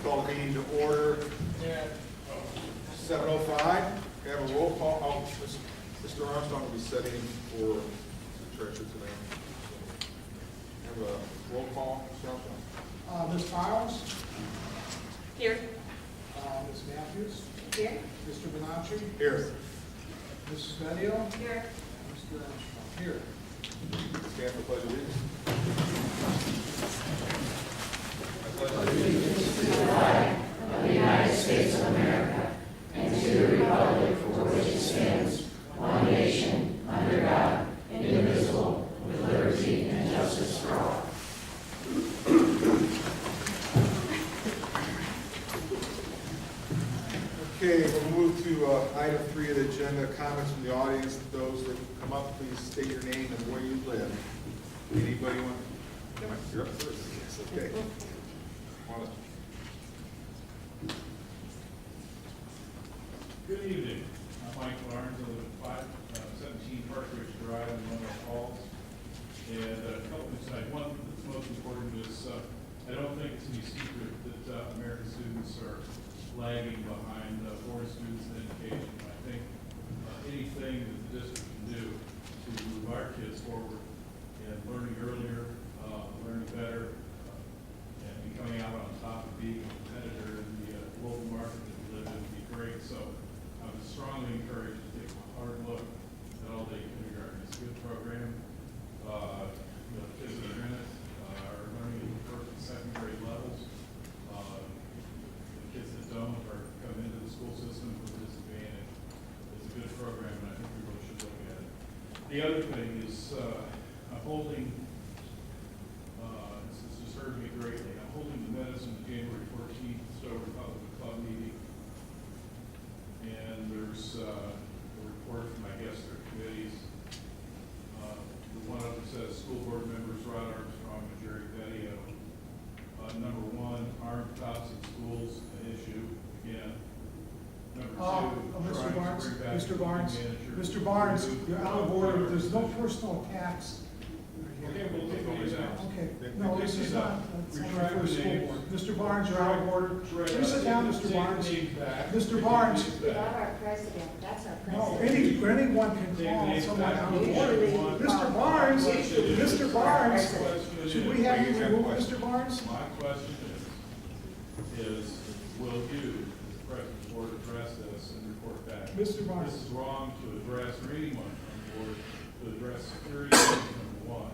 Call the meeting to order at 7:05. We have a roll call. Oh, Mr. Armstrong will be setting for the treasurer today. We have a roll call, Mr. Armstrong. Ms. Piles? Here. Ms. Matthews? Here. Mr. Bonacci? Here. Mrs. Bedio? Here. Mr. Armstrong? Here. Stand for pledge of allegiance. Of the United States of America and to the republic for which it stands, one nation, under God, indivisible, with liberty and justice for all. Okay, we'll move to item 3 of the agenda, comments from the audience. Those that come up, please state your name and where you live. Anybody want? You're up first. Yes, okay. Come on up. Good evening. I'm Mike Barnes. I live at 517 Partridge Drive in Munroe Falls. And a couple things tonight. One that's most important is I don't think it's any secret that American students are lagging behind foreign students in education. I think anything that the district can do to move our kids forward and learning earlier, learning better, and coming out on top of being a competitor in the local market that we live in would be great. So I would strongly encourage you to take a hard look at all-day kindergarten. It's a good program. The kids that are in it are learning at the first and second grade levels. The kids that don't are coming into the school system with a disadvantage. It's a good program, and I think we really should look at it. The other thing is I'm holding, this has disturbed me greatly, I'm holding the minutes on the January 14th Stow Republican Club meeting. And there's a report from, I guess, their committees. The one up that says school board members Rod Armstrong and Jerry Bedio. Number 1, armed cops in schools, an issue, again. Number 2, Mr. Barnes, trying to bring back Mr. the Barnes, manager. Mr. Barnes, you're out of order. There's no personal attacks. Okay, we'll take over that. Okay, no, this is not, that's only for the school board. Mr. Barnes, you're out of order. Right. Please sit down, Mr. Take Barnes. names back. Mr. Take Barnes. names Not back. our president, that's our No, president. anyone can Take call names someone back. out of Usually order. one. Mr. Barnes, Mr. Barnes, Question should is- we have you remove Mr. Barnes? My question is will you, as the president of the board, address this and report back? Mr. Barnes. This is wrong to address, or anyone on the board, to address security, number 1.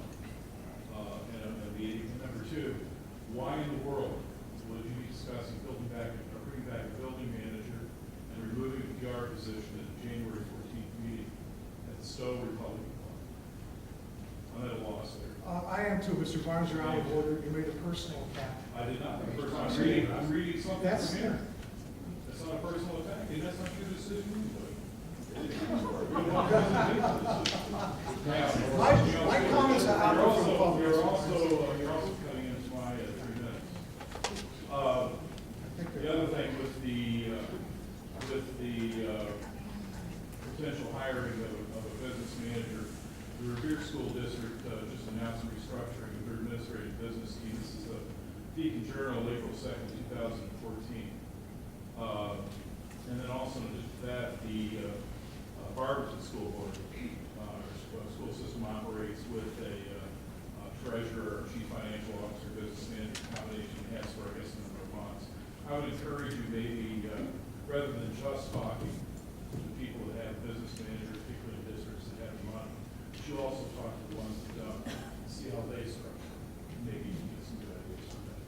And number 2, why in the world would you be discussing bringing back a building manager and removing a PR position at the January 14th meeting at the Stow Republican Club? I'm at a loss there. I am too, Mr. Barnes, you're out of order. You made a personal attack. I did not. I'm reading something That's from here. That's not a personal attack, and that's not your decision. My comments are out of the public. You're also cutting into my 3 minutes. The other thing with the potential hiring of a business manager, the Revere School District just announced a restructuring of their administrative business team. This is the Beacon Journal, April 2nd, 2014. And then also just that the Barberton School Board, school system operates with a treasurer, chief financial officer, business manager, combination has for, I guess, a number of months. I would encourage you maybe, rather than just talking to people that have business managers, particularly districts that have money, you also talk to the ones that don't, and see how they structure. Maybe you can get some good ideas from that.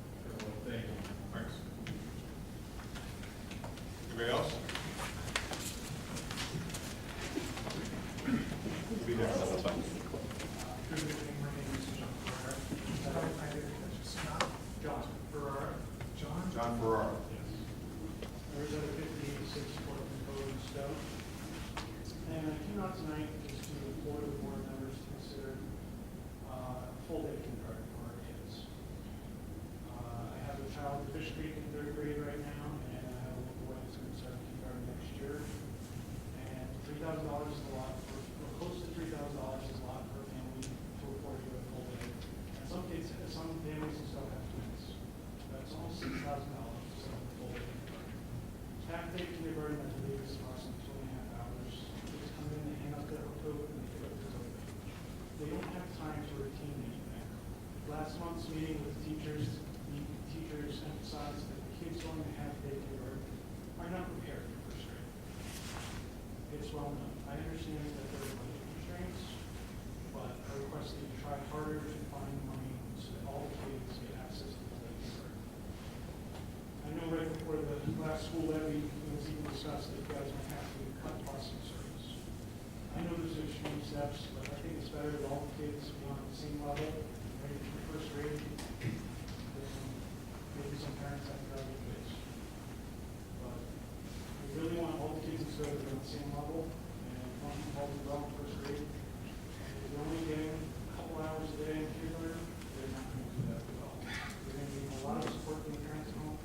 Thank you. Thanks. Anybody else? Be there. Good evening, my name is John Ferrara. I didn't catch it. Scott? John Ferrara. John? John Ferrara. Yes. Arizona 5086 Portland Code in Stowe. And I came out tonight just to implore the board members to consider full-day kindergarten for our kids. I have a child in Fish Creek in 3rd grade right now, and I have a little boy that's going to start kindergarten next year. And $3,000 is a lot, or close to $3,000 is a lot for a family to afford to a full day. And some kids, some families still have twins. That's almost $6,000. So school levy, it was even discussed that you guys might have to cut busing service. I know there's extreme steps, but I think it's better that all the kids be on the same level, ready for first grade, than maybe some parents have to drive their kids. But we really want all the kids in Stowe to be on the same level, and we want them all to go in first grade. And if they're only getting a couple hours a day in kindergarten, they're not going to do that well. They're going to need a lot of support from the parents at home.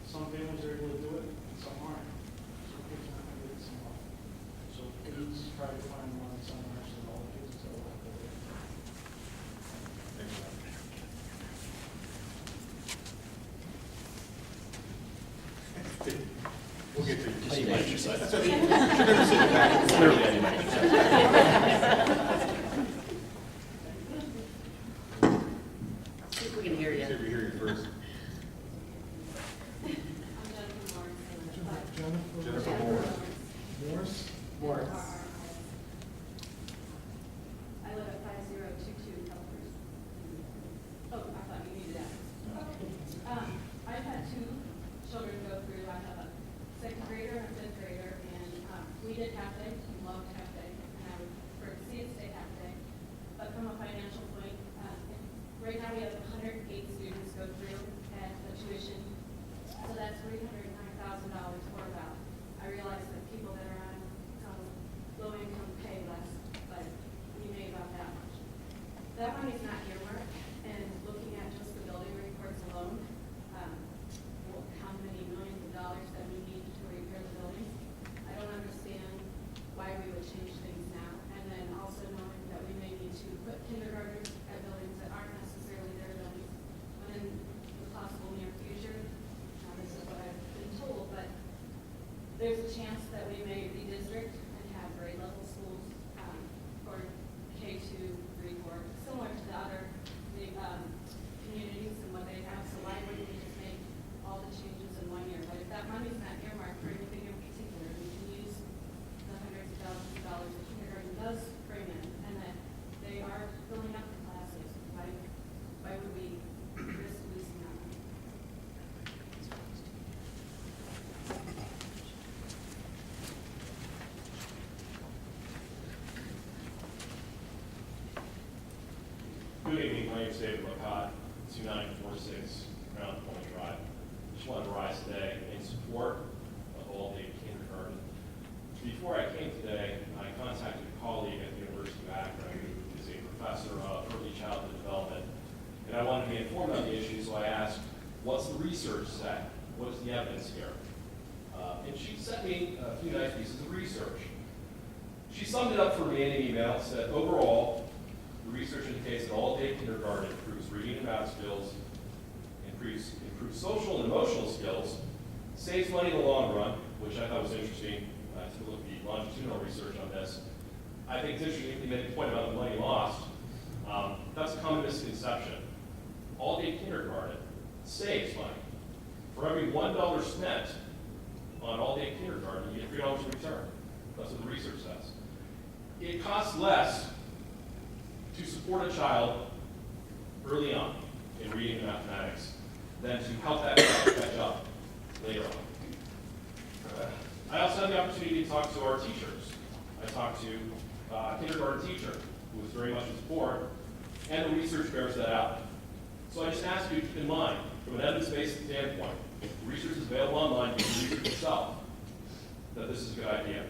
Some families are able to do it, and some aren't. So kids are not going to get the same level. So please try to find one somewhere so that all the kids in Stowe will have to live. We'll get to you. I need my exercise. Should never sit back. Literally, I need my exercise. See if we can hear See if you. we hear you first. Jennifer Moore. Morse? Morris. I live at 5022 Calvert. Oh, I thought you needed that. I've had two children go through. I have a second grader and a fifth grader, and we did half day. We loved half day, and I would prefer to see it stay half day. But from a financial point, right now we have 108 students go through at the tuition, so that's $309,000 or about. I realize that people that are on low income pay less, but we made about that much. That money's not earmarked, and looking at just the building reports alone, how many millions of dollars that we need to repair the buildings, I don't understand why we would change things now. And then also knowing that we may need to put kindergartners at buildings that aren't necessarily their buildings, but in the possible near future, this is what I've been told, but there's a chance that we may redistrict and have grade level schools for K2, 3, 4, similar to the other big communities and what they have. So why wouldn't we just make all the changes in 1 year? But if that money's not earmarked for anything in particular, we can use the hundreds of thousands of dollars that kindergarten does bring in, and that they are filling up the classes. Why would we risk losing that money? Good evening, my name is David McCott, 2946 Crown Point Drive. Just wanted to rise today in support of all-day kindergarten. Before I came today, I contacted a colleague at the University of Akron who is a professor of early childhood development, and I wanted to be informed on the issue, so I asked, what's the research say? What is the evidence here? And she sent me a few nice pieces of research. She summed it up for me in an email, said, overall, the research indicates that all-day kindergarten improves reading and math skills, improves social and emotional skills, saves money in the long run, which I thought was interesting. I took a look at the longitudinal research on this. I think it's interesting you made the point about the money lost. That's a common misconception. All-day kindergarten saves money. For every $1 spent on all-day kindergarten, you get $3 in return. That's what the research says. It costs less to support a child early on in reading and mathematics than to help that child catch up later on. I also had the opportunity to talk to our teachers. I talked to a kindergarten teacher who was very much in support, and the research bears that out. So I just ask you to keep in mind, from an evidence-based standpoint, the research is available online, you can research yourself, that this is a good idea.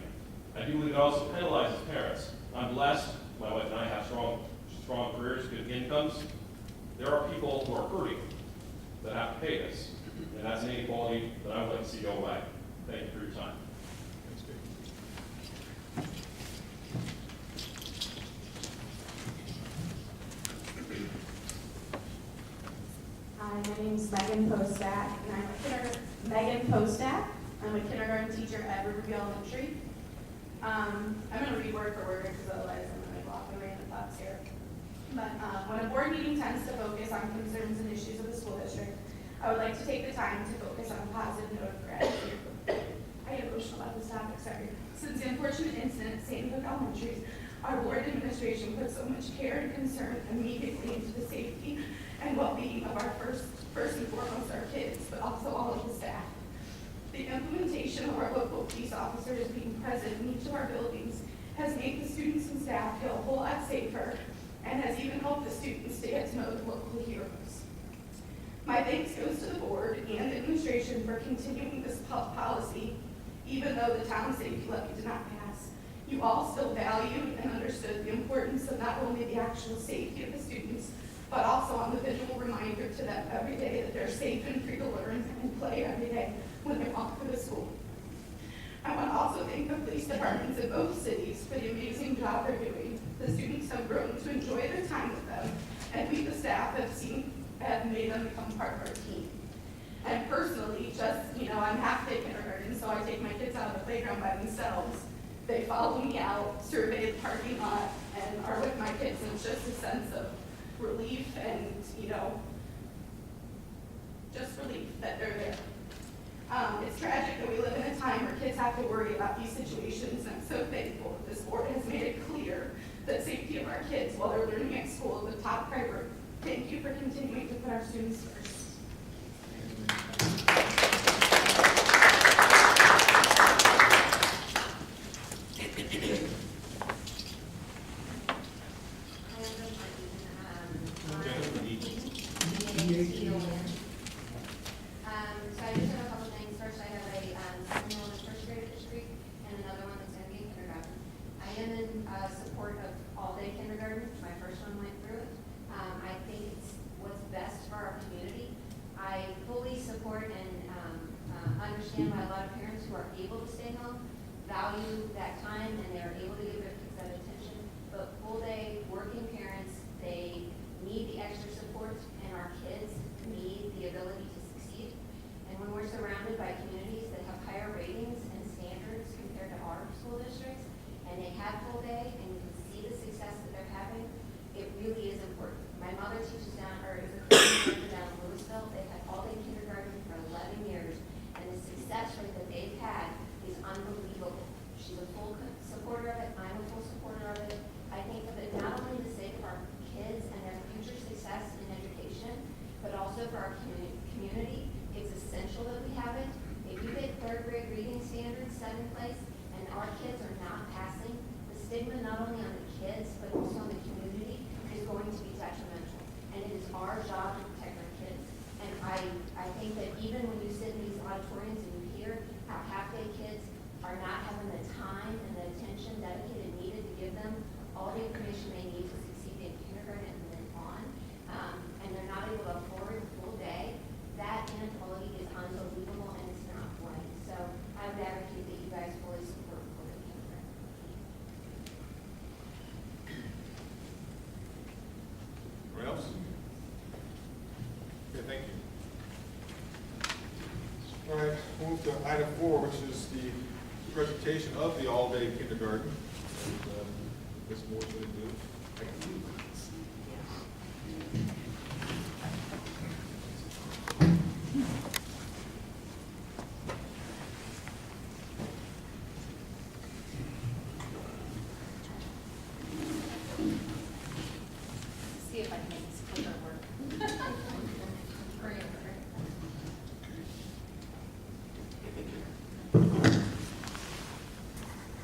I do believe it also penalizes parents. I'm blessed, my wife and I have strong careers, good incomes. There are people who are hurting that have to pay this, and that's an inequality that I would like to see go away. Thank you for your time. Thanks, Dave. Hi, my name is Megan Postak, and I'm a kindergarten teacher at Riverview Elementary. I'm going to read word for word because otherwise I'm going to go off my random thoughts here. But when a board meeting tends to focus on concerns and issues of the school district, I would like to take the time to focus on a positive note of gratitude. I get emotional about this topic, sorry. Since the unfortunate incident at St. Luke Elementary, our board administration put so much care and concern immediately into the safety and well-being of our first and foremost our kids, but also all of the staff. The implementation of our local police officers being present in each of our buildings has made the students and staff feel a whole lot safer and has even helped the students to get to know the local heroes. My thanks goes to the board and the administration for continuing this policy, even though the town safety levy did not pass. You all still valued and understood the importance of not only the actual safety of the students, but also on the visual reminder to them every day that they're safe and free to learn and play every day when they walk through the school. I want to also thank the police departments in both cities for the amazing job they're doing. The students have grown to enjoy their time with them, and we, the staff, have made them become part of our team. And personally, I'm half-day kindergarten, so I take my kids out of the playground by themselves. They follow me out, survey the parking lot, and are with my kids. And it's just a sense of relief and, just relief that they're there. It's tragic that we live in a time where kids have to worry about these situations, and I'm so thankful that this board has made it clear that safety of our kids while they're learning at school is a top priority. Thank you for continuing to put our students first. So I just have a couple things. First, I have a 7-year-old first grade at the street and another one that's going to be in kindergarten. I am in support of all-day kindergarten. My first one went through it. I think it's what's best for our community. I fully support and understand why a lot of parents who are able to stay home value that time and they're able to give their kids that attention. But full-day working parents, they need the extra support, and our kids need the ability to succeed. And when we're surrounded by communities that have higher ratings and standards compared to our school districts, and they have full day, and you can see the success that they're having, it really is important. My mother teaches down, or is a Christian down in Louisville. They've had all day kindergarten for 11 years, and the success rate that they've had is unbelievable. She's a full supporter of it. I'm a full supporter of it. I think of it not only the sake of our kids and their future success in education, but also for our community. It's essential that we have it. If you get third grade reading standards set in place and our kids are not passing, the stigma not only on the kids, but also on the community is going to be detrimental. And it is our job to protect our kids. And I think that even when you sit in these auditoriums and you hear how half-day kids are not having the time and the attention dedicated and needed to give them all the information they need to succeed in kindergarten and then on, and they're not able to afford a full day, that inequality is unbelievable and it's not right. So I would advocate that you guys fully support full day kindergarten. Anyone else? Okay, thank you. All right, move to item 4, which is the presentation of the all-day kindergarten. And Ms. Moore's going to do. Thank you. See if I can make this clicker work. Hurry over.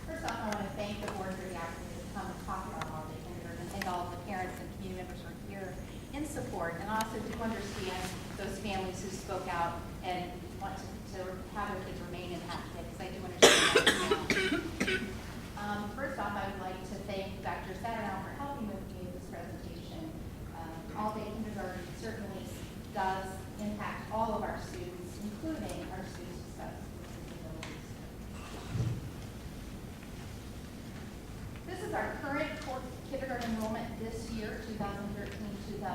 First off, I want to thank the board for the opportunity to come and talk about all-day kindergarten, and thank all of the parents and community members who are here in support, and also do understand those families who spoke out and want to have their kids remain in half-day, because I do understand that as well. First off, I would like to thank Dr. Satternow for helping with me with this presentation. All-day kindergarten certainly does impact all of our students, including our students with special disabilities. This is our current kindergarten enrollment this year, 2013-2014.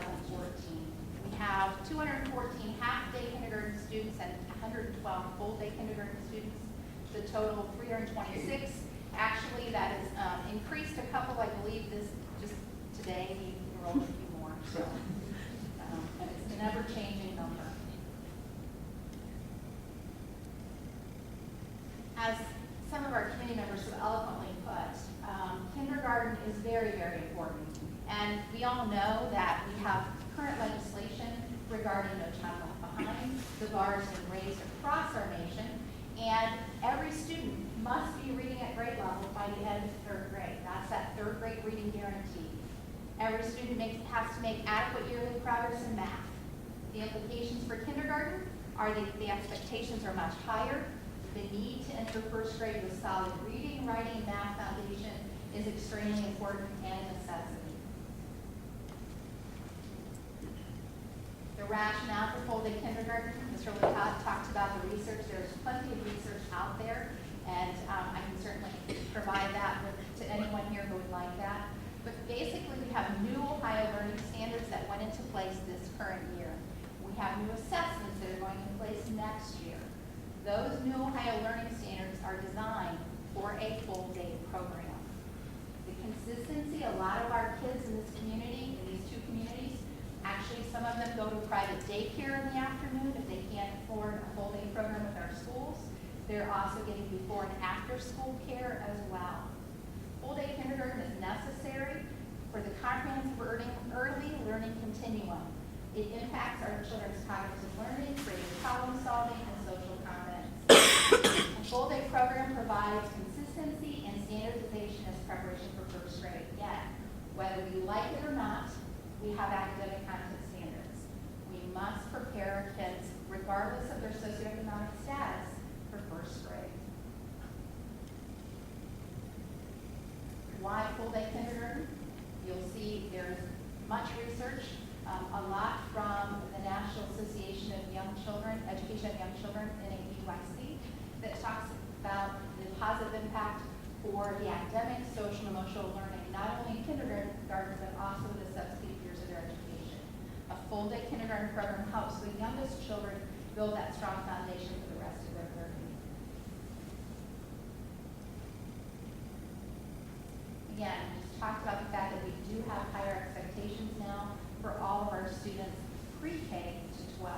We have 214 half-day kindergarten students and 112 full-day kindergarten students. The total 326. Actually, that has increased a couple. I believe this just today we enrolled a few more. So, and it's an ever-changing number. As some of our community members so eloquently put, kindergarten is very, very important. And we all know that we have current legislation regarding No Child Left Behind. The bar has been raised across our nation, And every student must be reading at grade level by the end of third grade. That's that third grade reading guarantee. Every student has to make adequate yearly progress in math. The implications for kindergarten are the expectations are much higher. The need to enter first grade with solid reading, writing, and math foundation is extremely important and a necessity. The rationale for full day kindergarten, Mr. Lecoq talked about the research. There's plenty of research out there, and I can certainly provide that to anyone here who would like that. But basically, we have new Ohio learning standards that went into place this current year. We have new assessments that are going into place next year. Those new Ohio learning standards are designed for a full day program. The consistency, a lot of our kids in this community, in these two communities, actually some of them go to private daycare in the afternoon if they can't afford a full day program with our schools. They're also getting before and after school care as well. Full day kindergarten is necessary for the comprehensive early learning continuum. It impacts our children's cognitive learning, creative problem solving, and social competence. A full day program provides consistency and standardization as preparation for first grade. Again, whether we like it or not, we have academic content standards. We must prepare our kids, regardless of their socioeconomic status, for first grade. Why full day kindergarten? You'll see there's much research, a lot from the National Association of Young Children, Education of Young Children, NAEYC, that talks about the positive impact for the academic, social, and emotional learning, not only in kindergarten, but also the subsequent years of their education. A full day kindergarten program helps the youngest children build that strong foundation for the rest of their learning. Again, we just talked about the fact that we do have higher expectations now for all of our students pre-K to 12.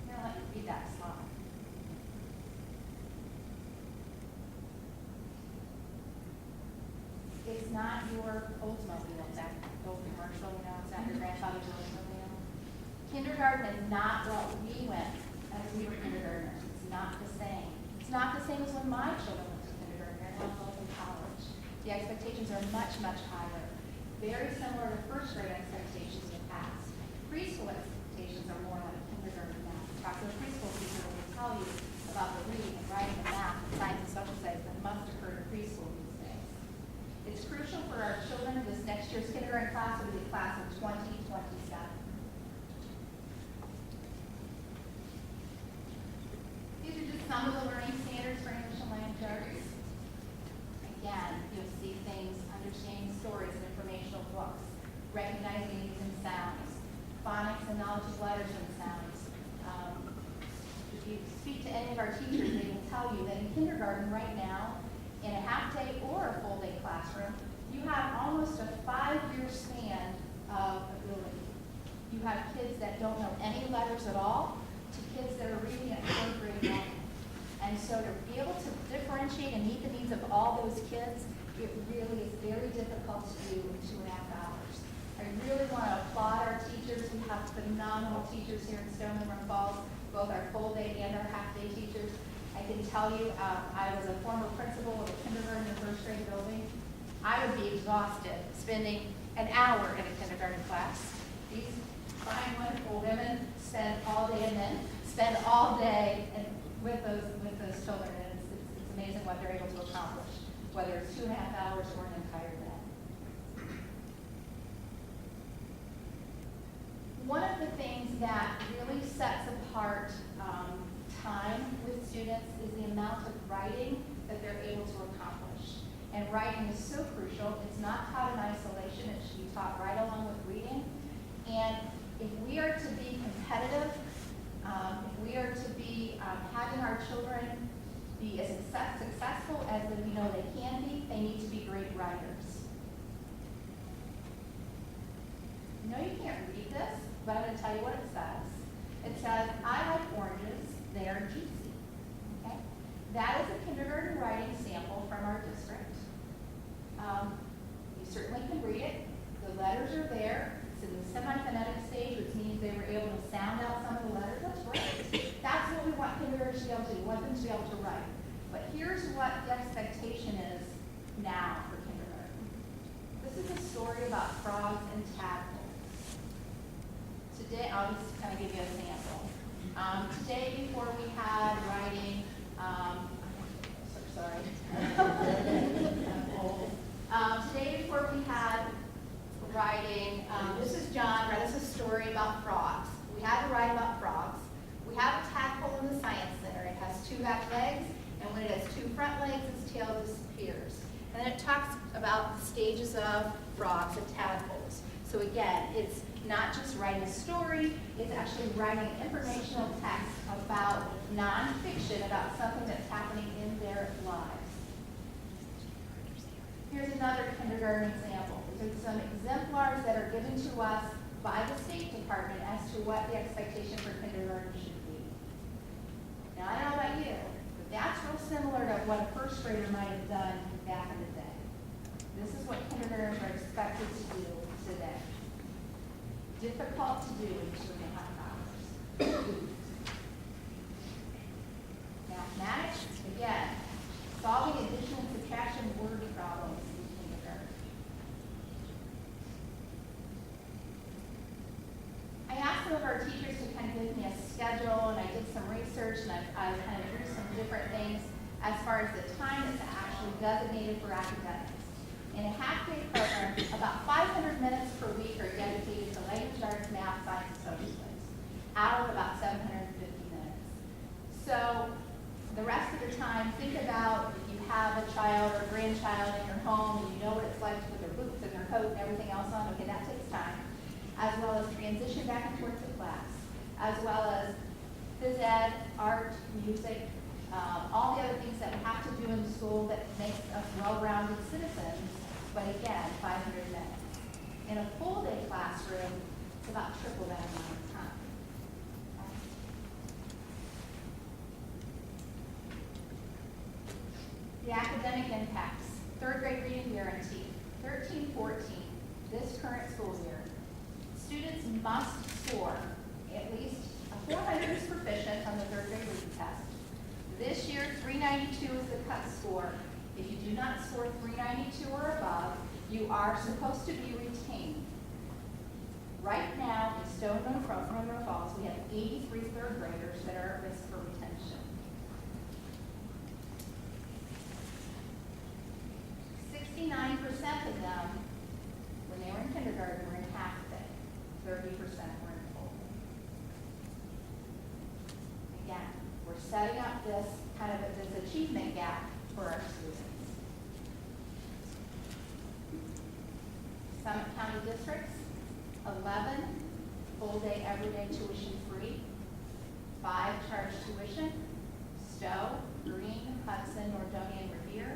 Now let me read that slide. It's not your Oldsmobile, that old commercial, it's not your grandfather's Oldsmobile. Kindergarten is not what we went as we were kindergartners. It's not the same. It's not the same as when my children went to kindergarten and both in college. The expectations are much, much higher. Very similar to first grade expectations in the past. Preschool expectations are more like kindergarten math. Talk to a preschool teacher will tell you about the reading and writing and math and science and social studies that must occur in preschool these days. It's crucial for our children. This next year's kindergarten class will be the class of 2027. These are just some of the learning standards for English and language arts. Again, you'll see things, understanding stories and informational books, recognizing these in sounds, phonics and knowledge of letters and sounds. If you speak to any of our teachers, they will tell you that in kindergarten right now, in a half-day or a full-day classroom, you have almost a 5-year span of ability. You have kids that don't know any letters at all to kids that are reading at third grade level. And so to be able to differentiate and meet the needs of all those kids, it really is very difficult to do in 2.5 hours. I really want to applaud our teachers. We have phenomenal teachers here in Stow Munroe Falls, both our full-day and our half-day teachers. I can tell you, I was a former principal of a kindergarten and first grade building. I would be exhausted spending an hour in a kindergarten class. These fine, wonderful women spend all day and then spend all day with those children, and it's amazing what they're able to accomplish, whether it's 2.5 hours or an entire day. One of the things that really sets apart time with students is the amount of writing that they're able to accomplish. And writing is so crucial. It's not taught in isolation. It should be taught right along with reading. And if we are to be competitive, if we are to be having our children be as successful as we know they can be, they need to be great writers. No, you can't read this, but I'm going to tell you what it says. It says, I like oranges, they are juicy. Okay? That is a kindergarten writing sample from our district. You certainly can read it. The letters are there. It's in the semi-phonetic stage, which means they were were able to sound out some of the letters, that's great. That's what we want kindergartners to be able to do. We want them to be able to write. But here's what the expectation is now for kindergarten. This is a story about frogs and tadpoles. Today, I'll just kind of give you a sample. Today, before we had writing, sorry. I'm old. Today, before we had writing, this is John, read us a story about frogs. We had to write about frogs. We have a tadpole in the Science Center. It has 2 back legs, and when it has 2 front legs, its tail disappears. And then it talks about the stages of frogs and tadpoles. So again, it's not just writing a story, it's actually writing informational text about nonfiction, about something that's happening in their lives. Here's another kindergarten example. These are some exemplars that are given to us by the State Department as to what the expectation for kindergarten should be. Now, I don't know about you, but that's real similar to what a first grader might have done back in the day. This is what kindergartners are expected to do today. Difficult to do in 2.5 hours. Mathematics, again, solving addition and subtraction word problems in kindergarten. I asked some of our teachers to kind of give me a schedule, and I did some research, and I kind of drew some different things as far as the time that's actually designated for academics. In a half-day program, about 500 minutes per week are dedicated to language arts, math, science, and social studies, out of about 750 minutes. So the rest of the time, think about if you have a child or a grandchild in your home and you know what it's like to put their boots and their coat and everything else on. Okay, that takes time. As well as transition back and forth to class, as well as phys ed, art, music, all the other things that we have to do in school that makes us well-rounded citizens. But again, 500 minutes. In a full-day classroom, it's about triple that amount of time. The academic impacts. 3rd grade reading guarantee. 13-14, this current school year. Students must score at least a 400 is proficient on the 3rd grade reading test. This year, 392 is the cut score. If you do not score 392 or above, you are supposed to be retained. Right now, in Stow Munroe Falls, we have 83 3rd graders that are at risk for retention. 69% of them, when they were in kindergarten, were in half day. 30% were in full. Again, we're setting up this kind of this achievement gap for our students. Summit County districts, 11 full-day, everyday tuition-free, 5 charge tuition, Stow, Green, Hudson, Nordonia, and Revere,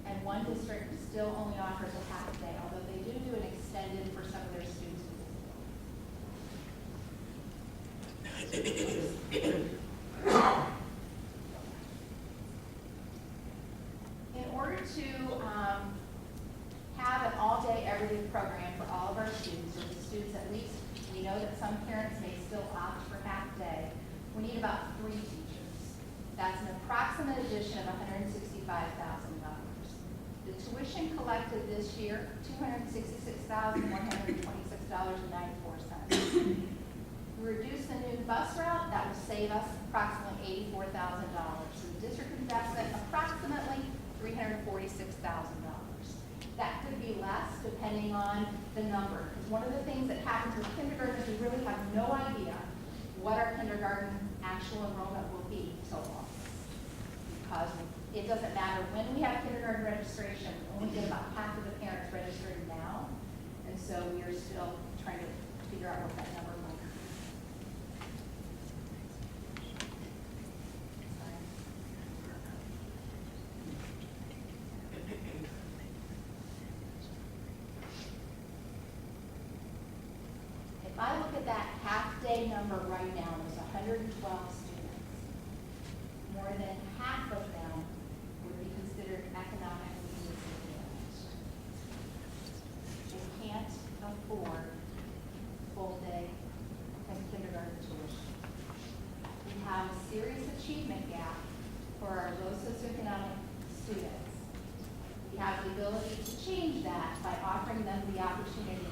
and 1 district still only offers a half day, although they do an extended for some of their students with disabilities. In order to have an all-day, everyday program for all of our students, or the students at least, we know that some parents may still opt for half day, we need about 3 teachers. That's an approximate addition of $165,000. The tuition collected this year, $266,126.94. We reduce the new bus route, that will save us approximately $84,000. So the district investment, approximately $346,000. That could be less depending on the number. Because one of the things that happens with kindergarten is we really have no idea what our kindergarten actual enrollment will be until August. Because it doesn't matter when we have kindergarten registration, we only get about half of the parents registered now. And so we are still trying to figure out what that number might be. If I look at that half-day number right now, there's 112 students. More than half of them would be considered economically disadvantaged. They can't afford full-day kindergarten socioeconomic students. We have the ability to change that by offering them the opportunity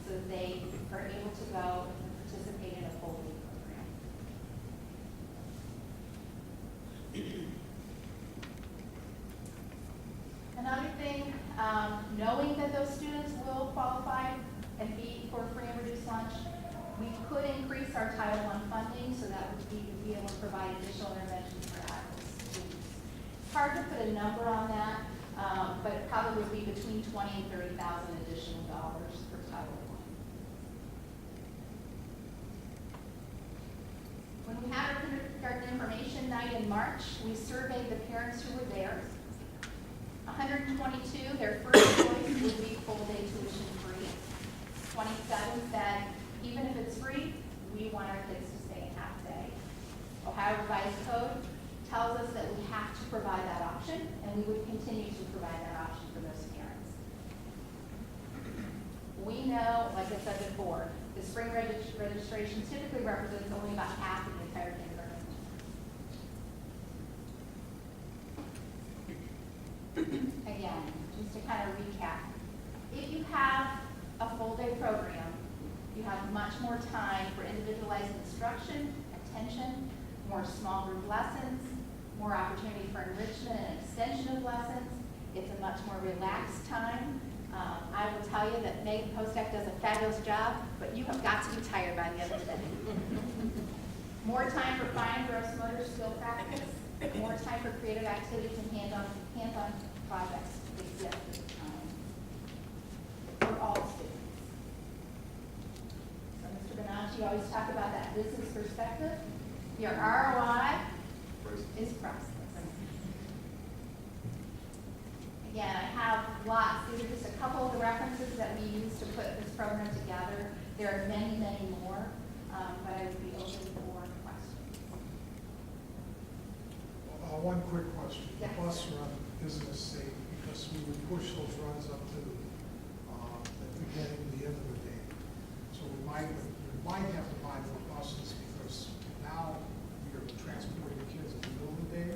so that they are able to go and participate in a full day program. Another thing, knowing that those students will qualify and be for free and reduced lunch, we could increase our Title I funding so that would be able to provide additional interventions for at-risk students. It's hard to put a number on that, but it probably would be between $20,000 and $30,000 additional dollars for Title I. When we had our kindergarten information night in March, we surveyed the parents who were there. 122, their first choice would be full-day tuition free. 27 said, even if it's free, we want our kids to stay in half day. Ohio Revised Code tells us that we have to provide that option, and we would continue to provide that option for those parents. We know, like I said before, the spring registration typically represents only about half of the entire kindergarten. Again, just to kind of recap, if you have a full-day program, you have much more time for individualized instruction, attention, more small group lessons, more opportunity for enrichment and extension of lessons. It's a much more relaxed time. I will tell you that Megan Postak does a fabulous job, but you have got to be tired by the end of the day. More time for fine gross motor skill practice, more time for creative activities and hands-on projects exist at the time for all students. So Mr. Bonacci always talk about that business perspective. Your ROI is priceless. Again, I have lots. These are just a couple of the references that we use to put this program together. There are many, many more, but I would be open for questions. One quick question. Yeah. The bus run isn't as safe because we would push those runs up to the beginning and the end of the day. So we might have to buy more buses because now we are transporting the kids in the middle of the day,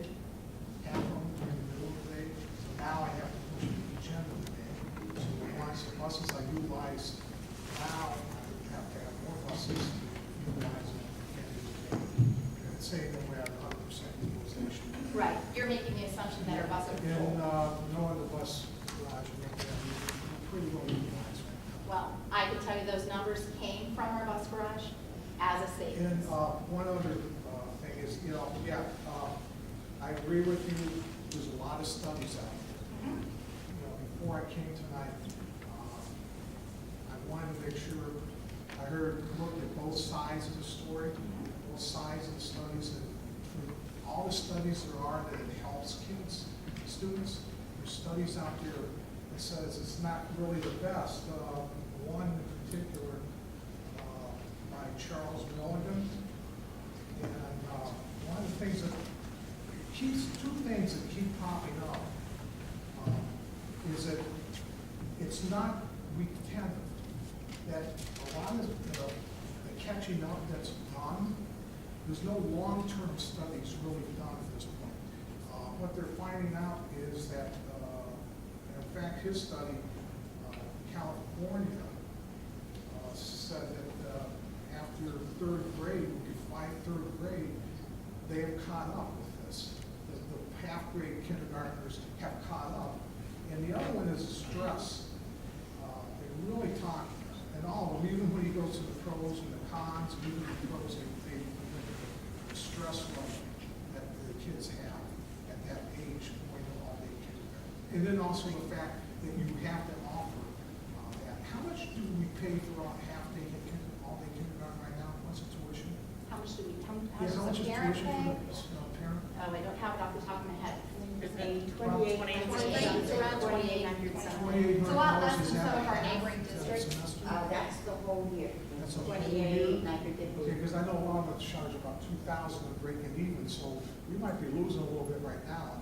half of them in the middle of the day. So now I have to push them each end of the day. So once the buses are utilized now, I would have to have more buses to utilize them at the end of the day. And say that we have 100% utilization. Right. You're making the assumption that our buses are And full. no other bus garage, we're pretty well utilized right now. Well, I can tell you those numbers came from our bus garage as a savings. And one other thing is, I agree with you, there's a lot of studies out there. Before I came tonight, I wanted to make sure, looked at both sides of the story, both sides of the studies, and for all the studies there are that it helps kids, students, there's studies out there that says it's not really the best. One in particular by Charles Milligan, and one of the things that two things that keep popping up is that it's not weak tendon, that a lot of the catching up that's done, there's no long-term studies really done at this point. What they're finding out is that, in fact, his study, California, said that after third grade, third grade, they have caught up with this. The half-grade kindergartners have caught up. And the other one is stress. They really talk, and all of them, even when he goes to the pros and the cons, even the pros, they the stress level that the kids have at that age going to all-day kindergarten. And then also the fact that you have to offer that. How much do we pay for half-day all-day kindergarten right now? What's the tuition? How much do we, how Yeah, how much much does is a parent tuition pay? for the parent? Oh, I don't have it off the top of my head. It's around 2,800 something. It's a lot less than some of our neighboring Is that a districts. semester? That's the whole year. That's a whole 28, year? 950. Okay, because I know a lot of us charge about 2,000 and breaking even, so we might be losing a little bit right now.